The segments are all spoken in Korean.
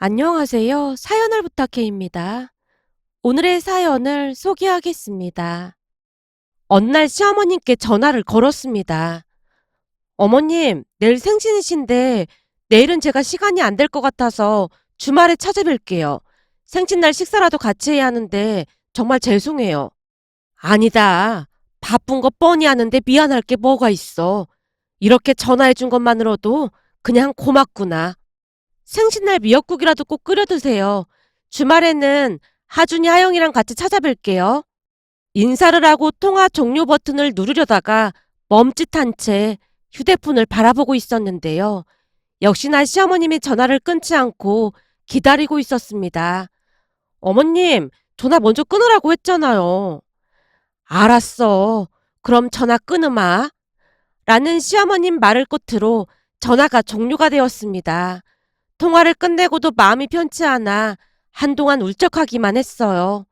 안녕하세요. 사연을 부탁해입니다. 오늘의 사연을 소개하겠습니다. 어느 날 시어머님께 전화를 걸었습니다. 어머님, 내일 생신이신데 내일은 제가 시간이 안 될 것 같아서 주말에 찾아뵐게요. 생신날 식사라도 같이 해야 하는데 정말 죄송해요. 아니다. 바쁜 거 뻔히 아는데 미안할 게 뭐가 있어. 이렇게 전화해 준 것만으로도 그냥 고맙구나. 생신날 미역국이라도 꼭 끓여 드세요. 주말에는 하준이 하영이랑 같이 찾아뵐게요. 인사를 하고 통화 종료 버튼을 누르려다가 멈칫한 채 휴대폰을 바라보고 있었는데요. 역시나 시어머님이 전화를 끊지 않고 기다리고 있었습니다. 어머님, 전화 먼저 끊으라고 했잖아요. 알았어. 그럼 전화 끊으마. 라는 시어머님 말을 끝으로 전화가 종료가 되었습니다. 통화를 끝내고도 마음이 편치 않아 한동안 울적하기만 했어요.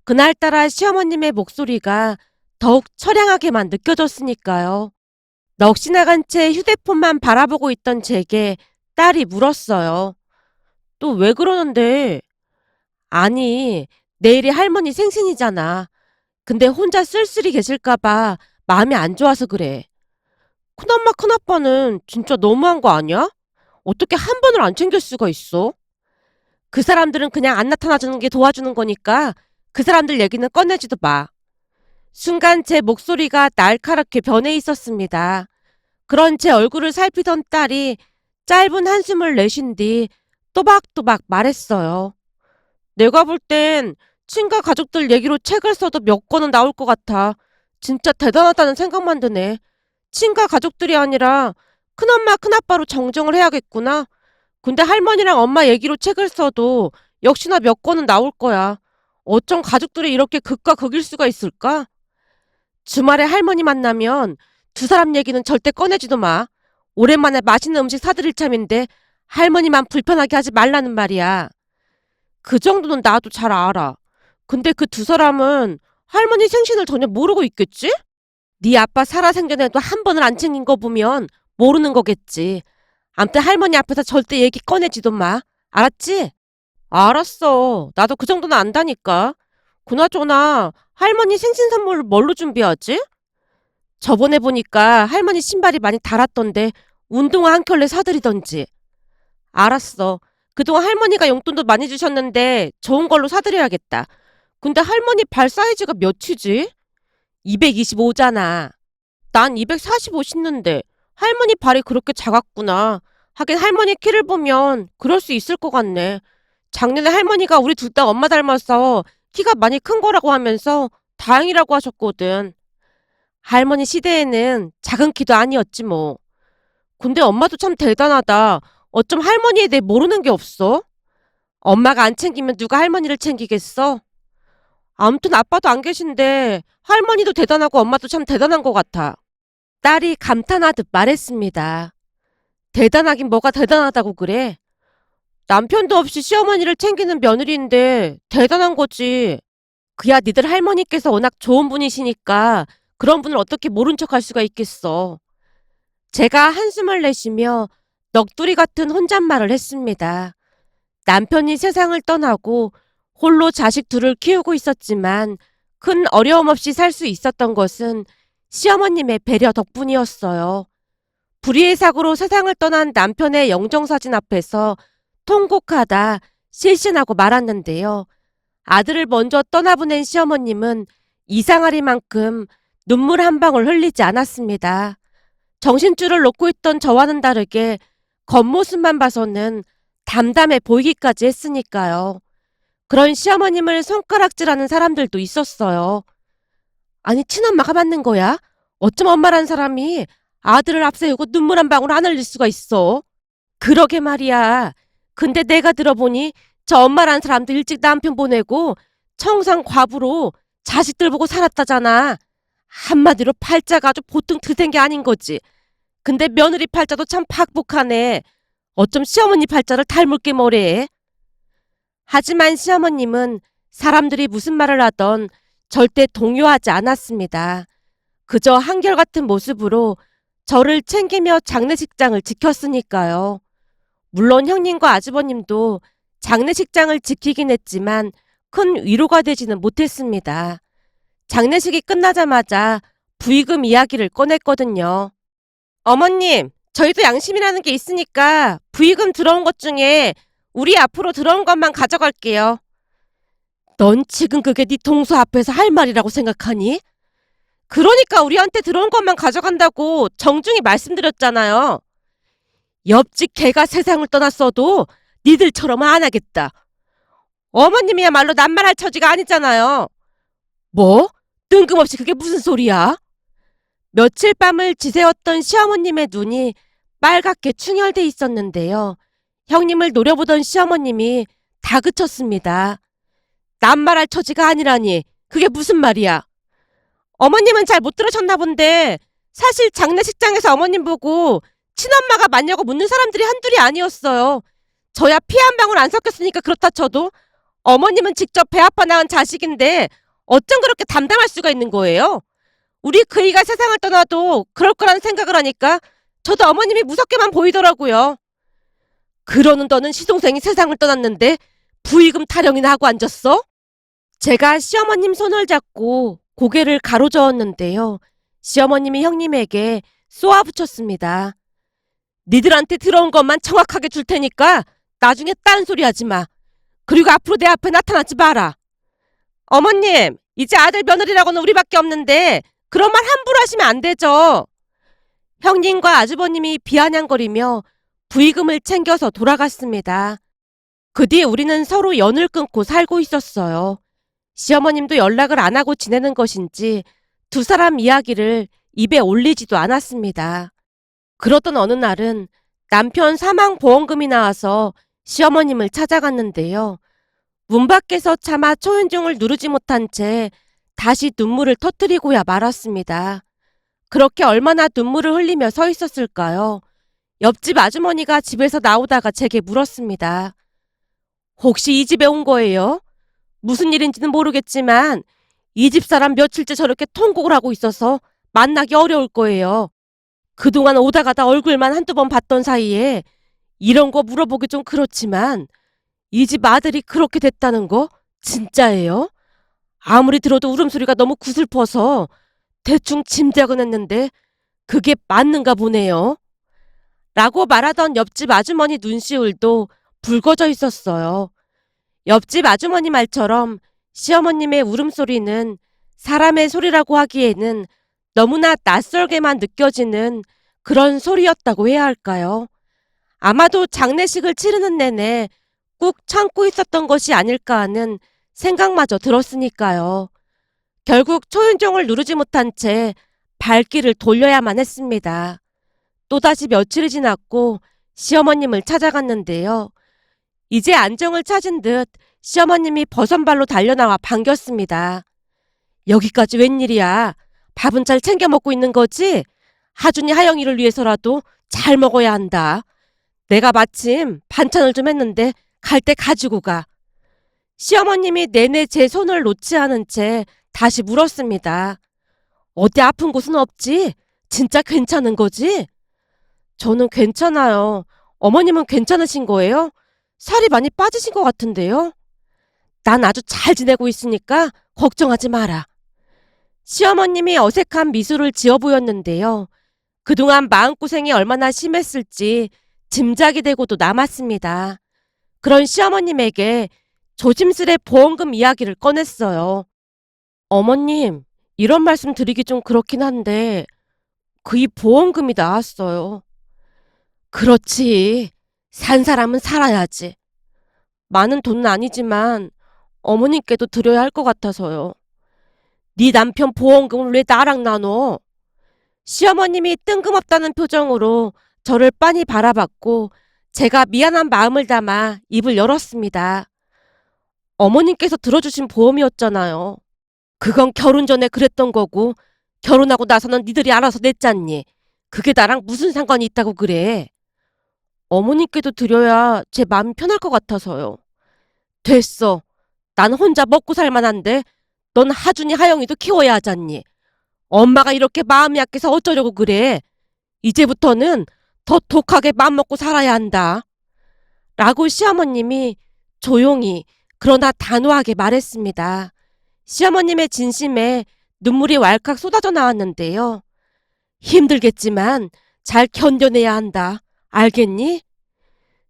그날따라 시어머님의 목소리가 더욱 처량하게만 느껴졌으니까요. 넋이 나간 채 휴대폰만 바라보고 있던 제게 딸이 물었어요. 또 왜 그러는데? 아니, 내일이 할머니 생신이잖아. 근데 혼자 쓸쓸히 계실까봐 마음이 안 좋아서 그래. 큰엄마 큰아빠는 진짜 너무한 거 아니야? 어떻게 한 번을 안 챙길 수가 있어? 그 사람들은 그냥 안 나타나주는 게 도와주는 거니까 그 사람들 얘기는 꺼내지도 마. 순간 제 목소리가 날카롭게 변해 있었습니다. 그런 제 얼굴을 살피던 딸이 짧은 한숨을 내쉰 뒤 또박또박 말했어요. 내가 볼 땐 친가 가족들 얘기로 책을 써도 몇 권은 나올 것 같아. 진짜 대단하다는 생각만 드네. 친가 가족들이 아니라 큰엄마 큰아빠로 정정을 해야겠구나. 근데 할머니랑 엄마 얘기로 책을 써도 역시나 몇 권은 나올 거야. 어쩜 가족들이 이렇게 극과 극일 수가 있을까? 주말에 할머니 만나면 두 사람 얘기는 절대 꺼내지도 마. 오랜만에 맛있는 음식 사드릴 참인데 할머니만 불편하게 하지 말라는 말이야. 그 정도는 나도 잘 알아. 근데 그 두 사람은 할머니 생신을 전혀 모르고 있겠지? 네 아빠 살아생전에도 한 번을 안 챙긴 거 보면 모르는 거겠지. 암튼 할머니 앞에서 절대 얘기 꺼내지도 마. 알았지? 알았어. 나도 그 정도는 안다니까. 그나저나 할머니 생신 선물 뭘로 준비하지? 저번에 보니까 할머니 신발이 많이 닳았던데 운동화 한 켤레 사드리던지. 알았어. 그동안 할머니가 용돈도 많이 주셨는데 좋은 걸로 사드려야겠다. 근데 할머니 발 사이즈가 몇이지? 225잖아. 난 245 신는데 할머니 발이 그렇게 작았구나. 하긴 할머니 키를 보면 그럴 수 있을 것 같네. 작년에 할머니가 우리 둘 다 엄마 닮아서 키가 많이 큰 거라고 하면서 다행이라고 하셨거든. 할머니 시대에는 작은 키도 아니었지 뭐. 근데 엄마도 참 대단하다. 어쩜 할머니에 대해 모르는 게 없어? 엄마가 안 챙기면 누가 할머니를 챙기겠어? 아무튼 아빠도 안 계신데 할머니도 대단하고 엄마도 참 대단한 것 같아. 딸이 감탄하듯 말했습니다. 대단하긴 뭐가 대단하다고 그래? 남편도 없이 시어머니를 챙기는 며느리인데 대단한 거지. 그야 니들 할머니께서 워낙 좋은 분이시니까 그런 분을 어떻게 모른 척할 수가 있겠어. 제가 한숨을 내쉬며 넋두리 같은 혼잣말을 했습니다. 남편이 세상을 떠나고 홀로 자식 둘을 키우고 있었지만 큰 어려움 없이 살 수 있었던 것은 시어머님의 배려 덕분이었어요. 불의의 사고로 세상을 떠난 남편의 영정사진 앞에서 통곡하다 실신하고 말았는데요. 아들을 먼저 떠나보낸 시어머님은 이상하리만큼 눈물 한 방울 흘리지 않았습니다. 정신줄을 놓고 있던 저와는 다르게 겉모습만 봐서는 담담해 보이기까지 했으니까요. 그런 시어머님을 손가락질하는 사람들도 있었어요. 아니 친엄마가 맞는 거야? 어쩜 엄마란 사람이 아들을 앞세우고 눈물 한 방울 안 흘릴 수가 있어? 그러게 말이야. 근데 내가 들어보니 저 엄마란 사람도 일찍 남편 보내고 청상 과부로 자식들 보고 살았다잖아. 한마디로 팔자가 아주 보통 드센 게 아닌 거지. 근데 며느리 팔자도 참 팍복하네. 어쩜 시어머니 팔자를 닮을 게 뭐래. 하지만 시어머님은 사람들이 무슨 말을 하던 절대 동요하지 않았습니다. 그저 한결같은 모습으로 저를 챙기며 장례식장을 지켰으니까요. 물론 형님과 아주버님도 장례식장을 지키긴 했지만 큰 위로가 되지는 못했습니다. 장례식이 끝나자마자 부의금 이야기를 꺼냈거든요. 어머님, 저희도 양심이라는 게 있으니까 부의금 들어온 것 중에 우리 앞으로 들어온 것만 가져갈게요. 넌 지금 그게 네 동서 앞에서 할 말이라고 생각하니? 그러니까 우리한테 들어온 것만 가져간다고 정중히 말씀드렸잖아요. 옆집 개가 세상을 떠났어도 니들처럼은 안 하겠다. 어머님이야말로 낱말할 처지가 아니잖아요. 뭐? 뜬금없이 그게 무슨 소리야? 며칠 밤을 지새웠던 시어머님의 눈이 빨갛게 충혈돼 있었는데요. 형님을 노려보던 시어머님이 다그쳤습니다. 낱말할 처지가 아니라니 그게 무슨 말이야? 어머님은 잘 못 들으셨나 본데 사실 장례식장에서 어머님 보고 친엄마가 맞냐고 묻는 사람들이 한둘이 아니었어요. 저야 피 한 방울 안 섞였으니까 그렇다 쳐도 어머님은 직접 배 아파 낳은 자식인데 어쩜 그렇게 담담할 수가 있는 거예요? 우리 그이가 세상을 떠나도 그럴 거라는 생각을 하니까 저도 어머님이 무섭게만 보이더라고요. 그러는 너는 시동생이 세상을 떠났는데 부의금 타령이나 하고 앉았어? 제가 시어머님 손을 잡고 고개를 가로저었는데요. 시어머님이 형님에게 쏘아붙였습니다. 니들한테 들어온 것만 정확하게 줄 테니까 나중에 딴소리 하지 마. 그리고 앞으로 내 앞에 나타나지 마라. 어머님, 이제 아들 며느리라고는 우리밖에 없는데 그런 말 함부로 하시면 안 되죠. 형님과 아주버님이 비아냥거리며 부의금을 챙겨서 돌아갔습니다. 그 뒤에 우리는 서로 연을 끊고 살고 있었어요. 시어머님도 연락을 안 하고 지내는 것인지 두 사람 이야기를 입에 올리지도 않았습니다. 그러던 어느 날은 남편 사망보험금이 나와서 시어머님을 찾아갔는데요. 문 밖에서 차마 초인종을 누르지 못한 채 다시 눈물을 터뜨리고야 말았습니다. 그렇게 얼마나 눈물을 흘리며 서 있었을까요? 옆집 아주머니가 집에서 나오다가 제게 물었습니다. 혹시 이 집에 온 거예요? 무슨 일인지는 모르겠지만 이 집 사람 며칠째 저렇게 통곡을 하고 있어서 만나기 어려울 거예요. 그동안 오다 가다 얼굴만 한두 번 봤던 사이에 이런 거 물어보기 좀 그렇지만 이 집 아들이 그렇게 됐다는 거 진짜예요? 아무리 들어도 울음소리가 너무 구슬퍼서 대충 짐작은 했는데 그게 맞는가 보네요. 라고 말하던 옆집 아주머니 눈시울도 붉어져 있었어요. 옆집 아주머니 말처럼 시어머님의 울음소리는 사람의 소리라고 하기에는 너무나 낯설게만 느껴지는 그런 소리였다고 해야 할까요? 아마도 장례식을 치르는 내내 꾹 참고 있었던 것이 아닐까 하는 생각마저 들었으니까요. 결국 초인종을 누르지 못한 채 발길을 돌려야만 했습니다. 또다시 며칠이 지났고 시어머님을 찾아갔는데요. 이제 안정을 찾은 듯 시어머님이 버선발로 달려나와 반겼습니다. 여기까지 웬일이야? 밥은 잘 챙겨 먹고 있는 거지? 하준이 하영이를 위해서라도 잘 먹어야 한다. 내가 마침 반찬을 좀 했는데 갈 때 가지고 가. 시어머님이 내내 제 손을 놓지 않은 채 다시 물었습니다. 어디 아픈 곳은 없지? 진짜 괜찮은 거지? 저는 괜찮아요. 어머님은 괜찮으신 거예요? 살이 많이 빠지신 것 같은데요? 난 아주 잘 지내고 있으니까 걱정하지 마라. 시어머님이 어색한 미소를 지어 보였는데요. 그동안 마음고생이 얼마나 심했을지 짐작이 되고도 남았습니다. 그런 시어머님에게 조심스레 보험금 이야기를 꺼냈어요. 어머님, 이런 말씀 드리기 좀 그렇긴 한데 그 이 보험금이 나왔어요. 그렇지. 산 사람은 살아야지. 많은 돈은 아니지만 어머님께도 드려야 할 것 같아서요. 네 남편 보험금을 왜 나랑 나눠? 시어머님이 뜬금없다는 표정으로 저를 빤히 바라봤고 제가 미안한 마음을 담아 입을 열었습니다. 어머님께서 들어주신 보험이었잖아요. 그건 결혼 전에 그랬던 거고 결혼하고 나서는 니들이 알아서 냈잖니. 그게 나랑 무슨 상관이 있다고 그래. 어머님께도 드려야 제 마음이 편할 것 같아서요. 됐어. 난 혼자 먹고 살만한데 넌 하준이 하영이도 키워야 하잖니. 엄마가 이렇게 마음이 약해서 어쩌려고 그래. 이제부터는 더 독하게 맘먹고 살아야 한다. 라고 시어머님이 조용히 그러나 단호하게 말했습니다. 시어머님의 진심에 눈물이 왈칵 쏟아져 나왔는데요. 힘들겠지만 잘 견뎌내야 한다. 알겠니?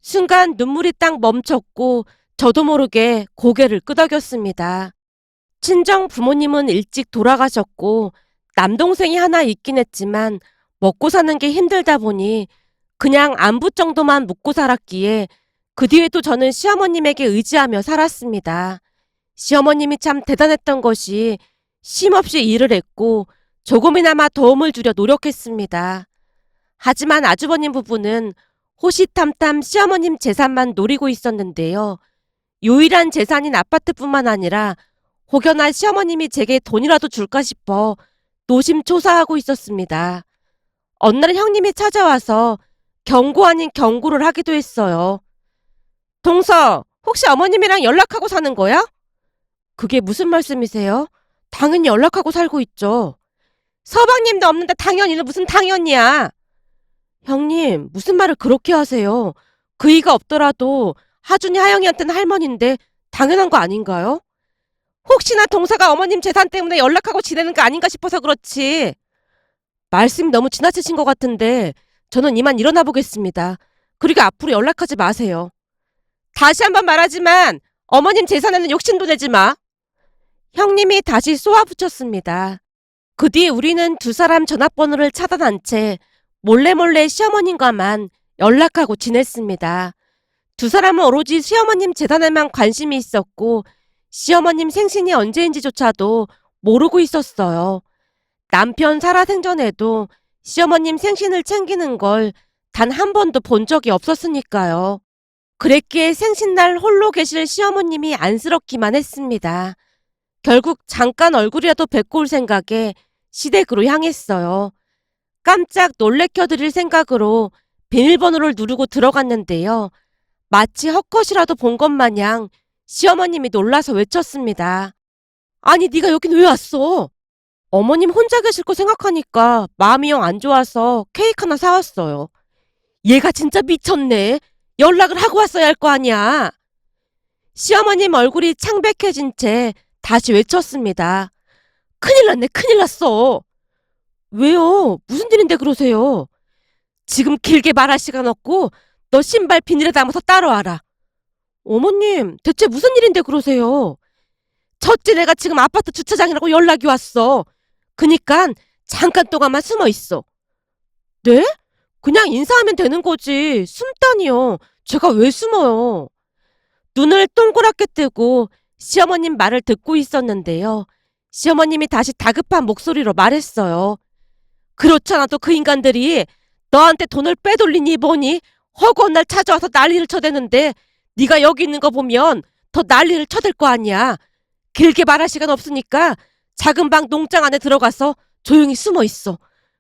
순간 눈물이 딱 멈췄고 저도 모르게 고개를 끄덕였습니다. 친정 부모님은 일찍 돌아가셨고 남동생이 하나 있긴 했지만 먹고 사는 게 힘들다 보니 그냥 안부 정도만 묻고 살았기에 그 뒤에도 저는 시어머님에게 의지하며 살았습니다. 시어머님이 참 대단했던 것이 쉼없이 일을 했고 조금이나마 도움을 주려 노력했습니다. 하지만 아주버님 부부는 호시탐탐 시어머님 재산만 노리고 있었는데요. 유일한 재산인 아파트뿐만 아니라 혹여나 시어머님이 제게 돈이라도 줄까 싶어 노심초사하고 있었습니다. 어느 날 형님이 찾아와서 경고 아닌 경고를 하기도 했어요. 동서, 혹시 어머님이랑 연락하고 사는 거야? 그게 무슨 말씀이세요? 당연히 연락하고 살고 있죠. 서방님도 없는데 당연히는 무슨 당연이야. 형님, 무슨 말을 그렇게 하세요? 그이가 없더라도 하준이 하영이한테는 할머니인데 당연한 거 아닌가요? 혹시나 동서가 어머님 재산 때문에 연락하고 지내는 거 아닌가 싶어서 그렇지. 말씀이 너무 지나치신 것 같은데 저는 이만 일어나 보겠습니다. 그리고 앞으로 연락하지 마세요. 다시 한번 말하지만 어머님 재산에는 욕심도 내지 마. 형님이 다시 쏘아붙였습니다. 그 뒤 우리는 두 사람 전화번호를 차단한 채 몰래 시어머님과만 연락하고 지냈습니다. 두 사람은 오로지 시어머님 재산에만 관심이 있었고 시어머님 생신이 언제인지조차도 모르고 있었어요. 남편 살아생전에도 시어머님 생신을 챙기는 걸 단 한 번도 본 적이 없었으니까요. 그랬기에 생신날 홀로 계실 시어머님이 안쓰럽기만 했습니다. 결국 잠깐 얼굴이라도 뵙고 올 생각에 시댁으로 향했어요. 깜짝 놀래켜드릴 생각으로 비밀번호를 누르고 들어갔는데요. 마치 헛것이라도 본 것 마냥 시어머님이 놀라서 외쳤습니다. 아니, 네가 여긴 왜 왔어? 어머님 혼자 계실 거 생각하니까 마음이 영 안 좋아서 케이크 하나 사왔어요. 얘가 진짜 미쳤네. 연락을 하고 왔어야 할 거 아니야. 시어머님 얼굴이 창백해진 채 다시 외쳤습니다. 큰일 났네, 큰일 났어. 왜요? 무슨 일인데 그러세요? 지금 길게 말할 시간 없고 너 신발 비닐에 담아서 따라와라. 어머님, 대체 무슨 일인데 그러세요? 첫째, 내가 지금 아파트 주차장이라고 연락이 왔어. 그니깐 잠깐 동안만 숨어 있어. 네? 그냥 인사하면 되는 거지. 숨다니요. 제가 왜 숨어요? 눈을 동그랗게 뜨고 시어머님 말을 듣고 있었는데요. 시어머님이 다시 다급한 목소리로 말했어요. 그렇잖아도 그 인간들이 너한테 돈을 빼돌리니 뭐니 허구한 날 찾아와서 난리를 쳐대는데 네가 여기 있는 거 보면 더 난리를 쳐댈 거 아니야. 길게 말할 시간 없으니까 작은 방 농장 안에 들어가서 조용히 숨어 있어.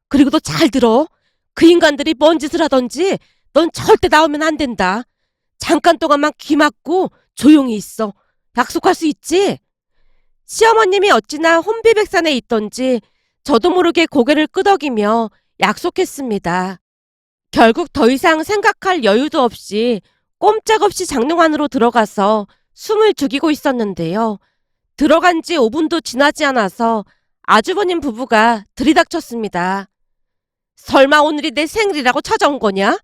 그리고 너 잘 들어. 그 인간들이 뭔 짓을 하던지 넌 절대 나오면 안 된다. 잠깐 동안만 귀 막고 조용히 있어. 약속할 수 있지? 시어머님이 어찌나 혼비백산에 있던지 저도 모르게 고개를 끄덕이며 약속했습니다. 결국 더 이상 생각할 여유도 없이 꼼짝없이 장롱 안으로 들어가서 숨을 죽이고 있었는데요. 들어간 지 5분도 지나지 않아서 아주버님 부부가 들이닥쳤습니다. 설마 오늘이 내 생일이라고 찾아온 거냐?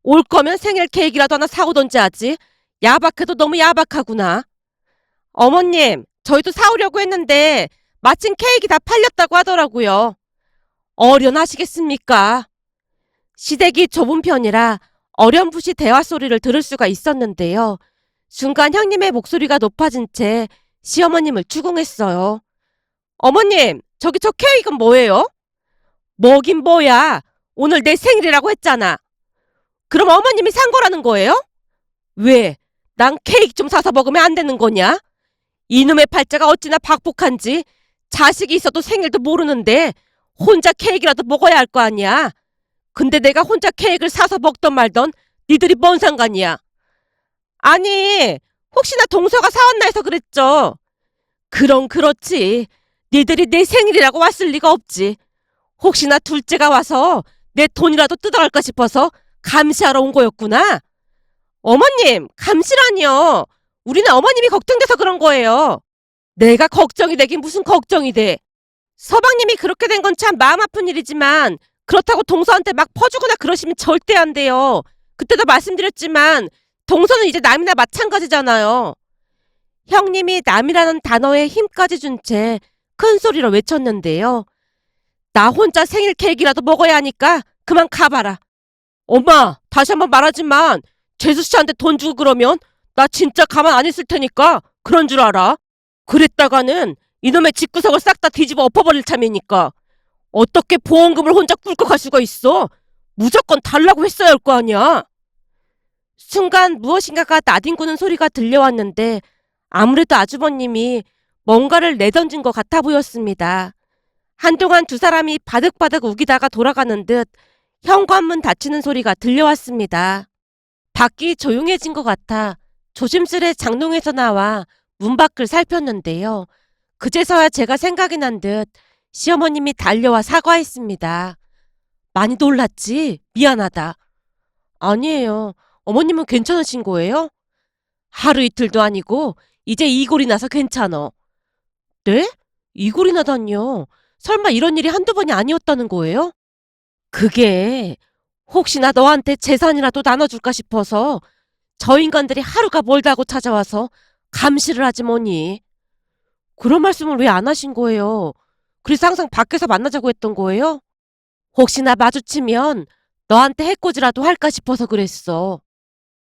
올 거면 생일 케이크라도 하나 사오던지 하지. 야박해도 너무 야박하구나. 어머님, 저희도 사오려고 했는데 마침 케이크 다 팔렸다고 하더라고요. 어련하시겠습니까? 시댁이 좁은 편이라 어렴풋이 대화 소리를 들을 수가 있었는데요. 순간 형님의 목소리가 높아진 채 시어머님을 추궁했어요. 어머님, 저기 저 케이크는 뭐예요? 뭐긴 뭐야. 오늘 내 생일이라고 했잖아. 그럼 어머님이 산 거라는 거예요? 왜? 난 케이크 좀 사서 먹으면 안 되는 거냐? 이놈의 팔자가 어찌나 박복한지 자식이 있어도 생일도 모르는데 혼자 케이크라도 먹어야 할 거 아니야. 근데 내가 혼자 케이크를 사서 먹던 말던 니들이 뭔 상관이야. 아니, 혹시나 동서가 사왔나 해서 그랬죠. 그럼 그렇지. 니들이 내 생일이라고 왔을 리가 없지. 혹시나 둘째가 와서 내 돈이라도 뜯어갈까 싶어서 감시하러 온 거였구나. 어머님, 감시라니요. 우리는 어머님이 걱정돼서 그런 거예요. 내가 걱정이 되긴 무슨 걱정이 돼. 서방님이 그렇게 된 건 참 마음 아픈 일이지만 그렇다고 동서한테 막 퍼주거나 그러시면 절대 안 돼요. 그때도 말씀드렸지만 동서는 이제 남이나 마찬가지잖아요. 형님이 남이라는 단어에 힘까지 준 채 큰 소리로 외쳤는데요. 나 혼자 생일 케이크라도 먹어야 하니까 그만 가봐라. 엄마, 다시 한번 말하지만 재수 씨한테 돈 주고 그러면 나 진짜 가만 안 있을 테니까 그런 줄 알아. 그랬다가는 이놈의 집구석을 싹 다 뒤집어 엎어버릴 참이니까. 어떻게 보험금을 혼자 꿀꺽할 수가 있어? 무조건 달라고 했어야 할 거 아니야. 순간 무엇인가가 나뒹구는 소리가 들려왔는데 아무래도 아주버님이 뭔가를 내던진 것 같아 보였습니다. 한동안 두 사람이 바득바득 우기다가 돌아가는 듯 현관문 닫히는 소리가 들려왔습니다. 밖이 조용해진 것 같아 조심스레 장롱에서 나와 문 밖을 살폈는데요. 그제서야 제가 생각이 난 듯 시어머님이 달려와 사과했습니다. 많이 놀랐지? 미안하다. 아니에요. 어머님은 괜찮으신 거예요? 하루 이틀도 아니고 이제 이골이 나서 괜찮어. 네? 이골이 나다니요. 설마 이런 일이 한두 번이 아니었다는 거예요? 그게 혹시나 너한테 재산이라도 나눠줄까 싶어서 저 인간들이 하루가 멀다고 찾아와서 감시를 하지 뭐니. 그런 말씀을 왜 안 하신 거예요? 그래서 항상 밖에서 만나자고 했던 거예요? 혹시나 마주치면 너한테 해코지라도 할까 싶어서 그랬어.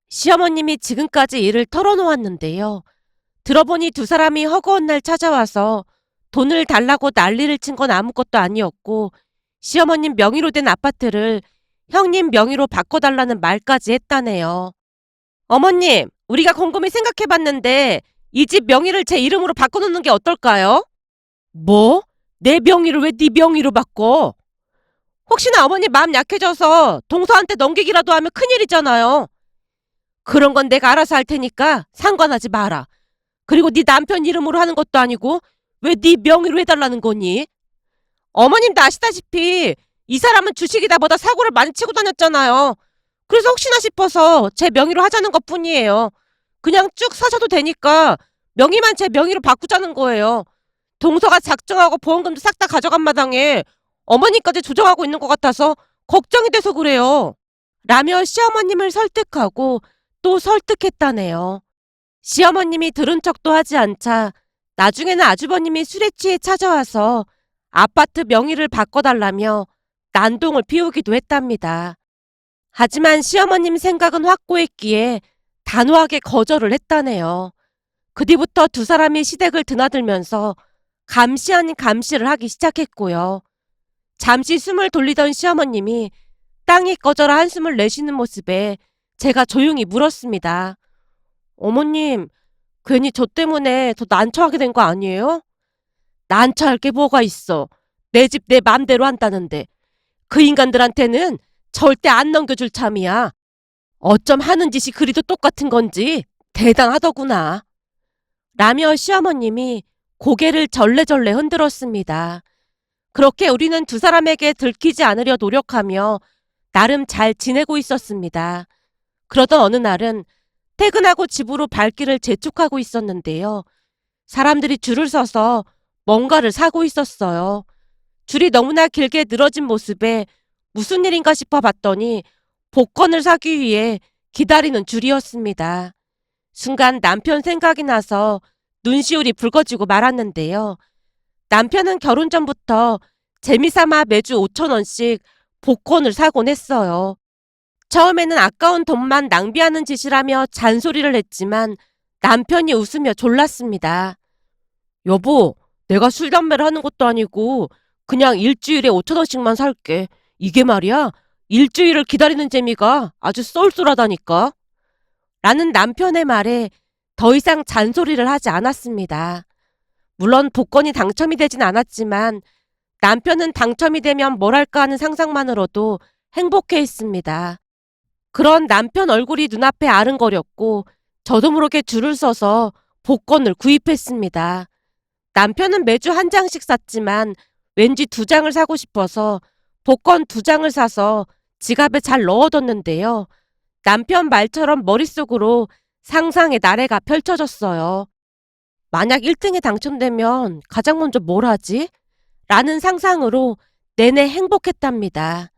시어머님이 지금까지 일을 털어놓았는데요. 들어보니 두 사람이 허구한 날 찾아와서 돈을 달라고 난리를 친 건 아무것도 아니었고 시어머님 명의로 된 아파트를 형님 명의로 바꿔달라는 말까지 했다네요. 어머님, 우리가 곰곰이 생각해봤는데 이 집 명의를 제 이름으로 바꿔놓는 게 어떨까요? 뭐? 내 명의를 왜 네 명의로 바꿔? 혹시나 어머님 마음 약해져서 동서한테 넘기기라도 하면 큰일이잖아요. 그런 건 내가 알아서 할 테니까 상관하지 마라. 그리고 네 남편 이름으로 하는 것도 아니고 왜 네 명의로 해달라는 거니? 어머님도 아시다시피 이 사람은 주식이다 보다 사고를 많이 치고 다녔잖아요. 그래서 혹시나 싶어서 제 명의로 하자는 것뿐이에요. 그냥 쭉 사셔도 되니까 명의만 제 명의로 바꾸자는 거예요. 동서가 작정하고 보험금도 싹 다 가져간 마당에 어머니까지 조정하고 있는 것 같아서 걱정이 돼서 그래요. 라며 시어머님을 설득하고 또 설득했다네요. 시어머님이 들은 척도 하지 않자 나중에는 아주버님이 술에 취해 찾아와서 아파트 명의를 바꿔달라며 난동을 피우기도 했답니다. 하지만 시어머님 생각은 확고했기에 단호하게 거절을 했다네요. 그 뒤부터 두 사람이 시댁을 드나들면서 감시 아닌 감시를 하기 시작했고요. 잠시 숨을 돌리던 시어머님이 땅이 꺼져라 한숨을 내쉬는 모습에 제가 조용히 물었습니다. 어머님, 괜히 저 때문에 더 난처하게 된 거 아니에요? 난처할 게 뭐가 있어. 내 집 내 맘대로 한다는데. 그 인간들한테는 절대 안 넘겨줄 참이야. 어쩜 하는 짓이 그리도 똑같은 건지 대단하더구나. 라며 시어머님이 고개를 절레절레 흔들었습니다. 그렇게 우리는 두 사람에게 들키지 않으려 노력하며 나름 잘 지내고 있었습니다. 그러던 어느 날은 퇴근하고 집으로 발길을 재촉하고 있었는데요. 사람들이 줄을 서서 뭔가를 사고 있었어요. 줄이 너무나 길게 늘어진 모습에 무슨 일인가 싶어 봤더니 복권을 사기 위해 기다리는 줄이었습니다. 순간 남편 생각이 나서 눈시울이 붉어지고 말았는데요. 남편은 결혼 전부터 재미삼아 매주 5,000원씩 복권을 사곤 했어요. 처음에는 아까운 돈만 낭비하는 짓이라며 잔소리를 했지만 남편이 웃으며 졸랐습니다. 여보, 내가 술 담배를 하는 것도 아니고 그냥 일주일에 5,000원씩만 살게. 이게 말이야, 일주일을 기다리는 재미가 아주 쏠쏠하다니까. 라는 남편의 말에 더 이상 잔소리를 하지 않았습니다. 물론 복권이 당첨이 되진 않았지만 남편은 당첨이 되면 뭘 할까 하는 상상만으로도 행복해했습니다. 그런 남편 얼굴이 눈앞에 아른거렸고 저도 모르게 줄을 서서 복권을 구입했습니다. 남편은 매주 한 장씩 샀지만 왠지 두 장을 사고 싶어서 복권 두 장을 사서 지갑에 잘 넣어뒀는데요. 남편 말처럼 머릿속으로 상상의 나래가 펼쳐졌어요. 만약 1등에 당첨되면 가장 먼저 뭘 하지? 라는 상상으로 내내 행복했답니다.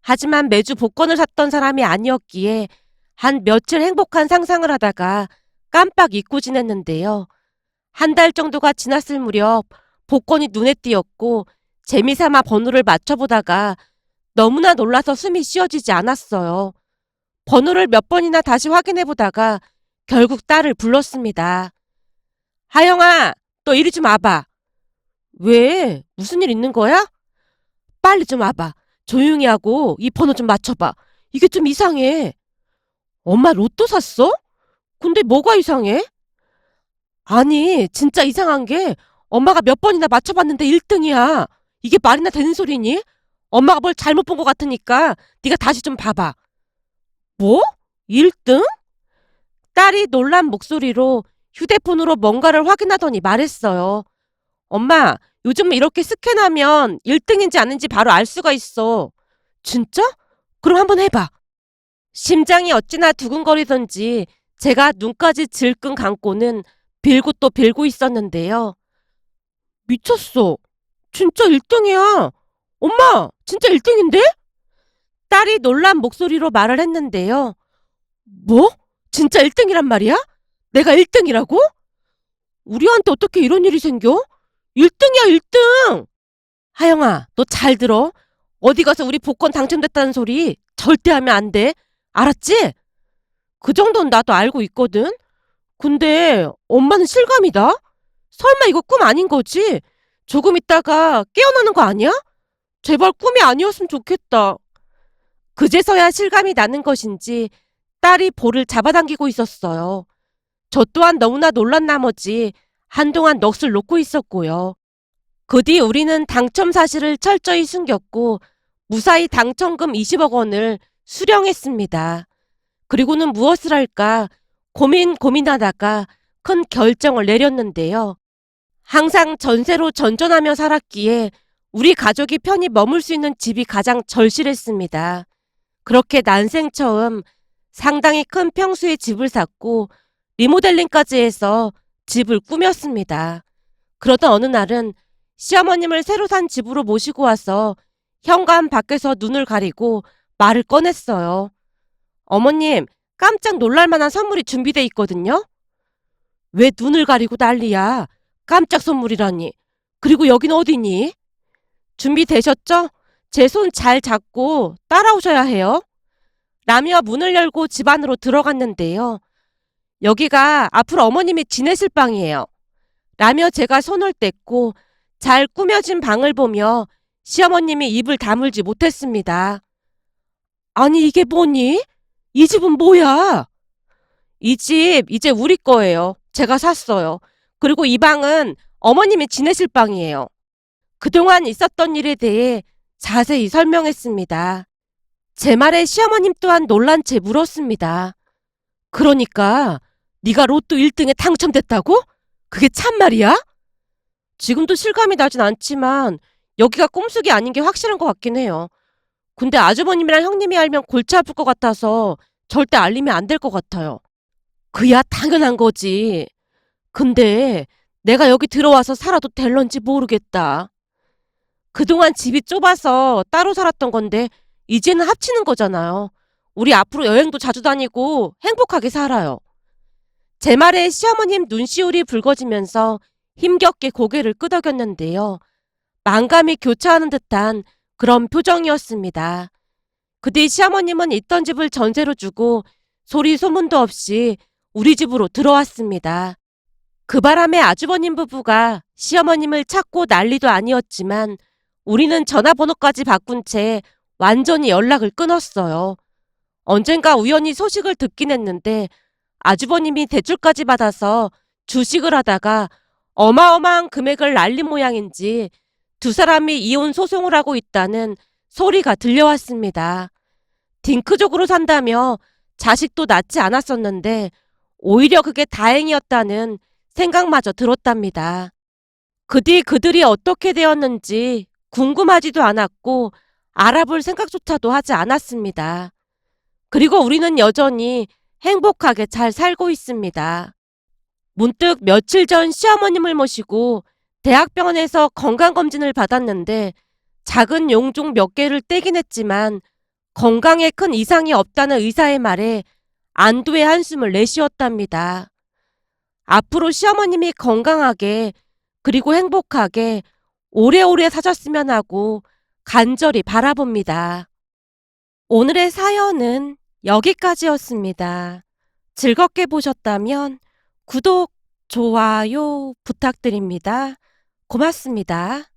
하지만 매주 복권을 샀던 사람이 아니었기에 한 며칠 행복한 상상을 하다가 깜빡 잊고 지냈는데요. 한 달 정도가 지났을 무렵 복권이 눈에 띄었고 재미삼아 번호를 맞춰보다가 너무나 놀라서 숨이 쉬어지지 않았어요. 번호를 몇 번이나 다시 확인해보다가 결국 딸을 불렀습니다. 하영아, 너 이리 좀 와봐. 왜? 무슨 일 있는 거야? 빨리 좀 와봐. 조용히 하고 이 번호 좀 맞춰봐. 이게 좀 이상해. 엄마 로또 샀어? 근데 뭐가 이상해? 아니, 진짜 이상한 게 엄마가 몇 번이나 맞춰봤는데 1등이야. 이게 말이나 되는 소리니? 엄마가 뭘 잘못 본 것 같으니까 네가 다시 좀 봐봐. 뭐? 1등? 딸이 놀란 목소리로 휴대폰으로 뭔가를 확인하더니 말했어요. 엄마, 요즘 이렇게 스캔하면 1등인지 아닌지 바로 알 수가 있어. 진짜? 그럼 한번 해봐. 심장이 어찌나 두근거리던지 제가 눈까지 질끈 감고는 빌고 또 빌고 있었는데요. 미쳤어. 진짜 1등이야. 엄마, 진짜 1등인데? 딸이 놀란 목소리로 말을 했는데요. 뭐? 진짜 1등이란 말이야? 내가 1등이라고? 우리한테 어떻게 이런 일이 생겨? 1등이야, 1등! 하영아, 너 잘 들어. 어디 가서 우리 복권 당첨됐다는 소리 절대 하면 안 돼. 알았지? 그 정도는 나도 알고 있거든. 근데 엄마는 실감이다. 설마 이거 꿈 아닌 거지? 조금 있다가 깨어나는 거 아니야? 제발 꿈이 아니었으면 좋겠다. 그제서야 실감이 나는 것인지 딸이 볼을 잡아당기고 있었어요. 저 또한 너무나 놀란 나머지 한동안 넋을 놓고 있었고요. 그 뒤 우리는 당첨 사실을 철저히 숨겼고 무사히 당첨금 20억 원을 수령했습니다. 그리고는 무엇을 할까 고민하다가 큰 결정을 내렸는데요. 항상 전세로 전전하며 살았기에 우리 가족이 편히 머물 수 있는 집이 가장 절실했습니다. 그렇게 난생 처음 상당히 큰 평수의 집을 샀고 리모델링까지 해서 집을 꾸몄습니다. 그러던 어느 날은 시어머님을 새로 산 집으로 모시고 와서 현관 밖에서 눈을 가리고 말을 꺼냈어요. 어머님, 깜짝 놀랄 만한 선물이 준비돼 있거든요. 왜 눈을 가리고 난리야? 깜짝 선물이라니. 그리고 여긴 어디니? 준비되셨죠? 제 손 잘 잡고 따라오셔야 해요. 라며 문을 열고 집 안으로 들어갔는데요. 여기가 앞으로 어머님이 지내실 방이에요. 라며 제가 손을 뗐고 잘 꾸며진 방을 보며 시어머님이 입을 다물지 못했습니다. 아니 이게 뭐니? 이 집은 뭐야? 이 집 이제 우리 거예요. 제가 샀어요. 그리고 이 방은 어머님이 지내실 방이에요. 그동안 있었던 일에 대해 자세히 설명했습니다. 제 말에 시어머님 또한 놀란 채 물었습니다. 그러니까 네가 로또 1등에 당첨됐다고? 그게 참말이야? 지금도 실감이 나진 않지만 여기가 꿈속이 아닌 게 확실한 것 같긴 해요. 근데 아주버님이랑 형님이 알면 골치 아플 것 같아서 절대 알리면 안 될 것 같아요. 그야 당연한 거지. 근데 내가 여기 들어와서 살아도 될런지 모르겠다. 그동안 집이 좁아서 따로 살았던 건데 이제는 합치는 거잖아요. 우리 앞으로 여행도 자주 다니고 행복하게 살아요. 제 말에 시어머님 눈시울이 붉어지면서 힘겹게 고개를 끄덕였는데요. 만감이 교차하는 듯한 그런 표정이었습니다. 그 뒤 시어머님은 있던 집을 전세로 주고 소리 소문도 없이 우리 집으로 들어왔습니다. 그 바람에 아주버님 부부가 시어머님을 찾고 난리도 아니었지만 우리는 전화번호까지 바꾼 채 완전히 연락을 끊었어요. 언젠가 우연히 소식을 듣긴 했는데 아주버님이 대출까지 받아서 주식을 하다가 어마어마한 금액을 날린 모양인지 두 사람이 이혼 소송을 하고 있다는 소리가 들려왔습니다. 딩크족으로 산다며 자식도 낳지 않았었는데 오히려 그게 다행이었다는 생각마저 들었답니다. 그 뒤 그들이 어떻게 되었는지 궁금하지도 않았고 알아볼 생각조차도 하지 않았습니다. 그리고 우리는 여전히 행복하게 잘 살고 있습니다. 문득 며칠 전 시어머님을 모시고 대학병원에서 건강검진을 받았는데 작은 용종 몇 개를 떼긴 했지만 건강에 큰 이상이 없다는 의사의 말에 안도의 한숨을 내쉬었답니다. 앞으로 시어머님이 건강하게 그리고 행복하게 오래오래 사셨으면 하고 간절히 바라봅니다. 오늘의 사연은 여기까지였습니다. 즐겁게 보셨다면 구독, 좋아요 부탁드립니다. 고맙습니다.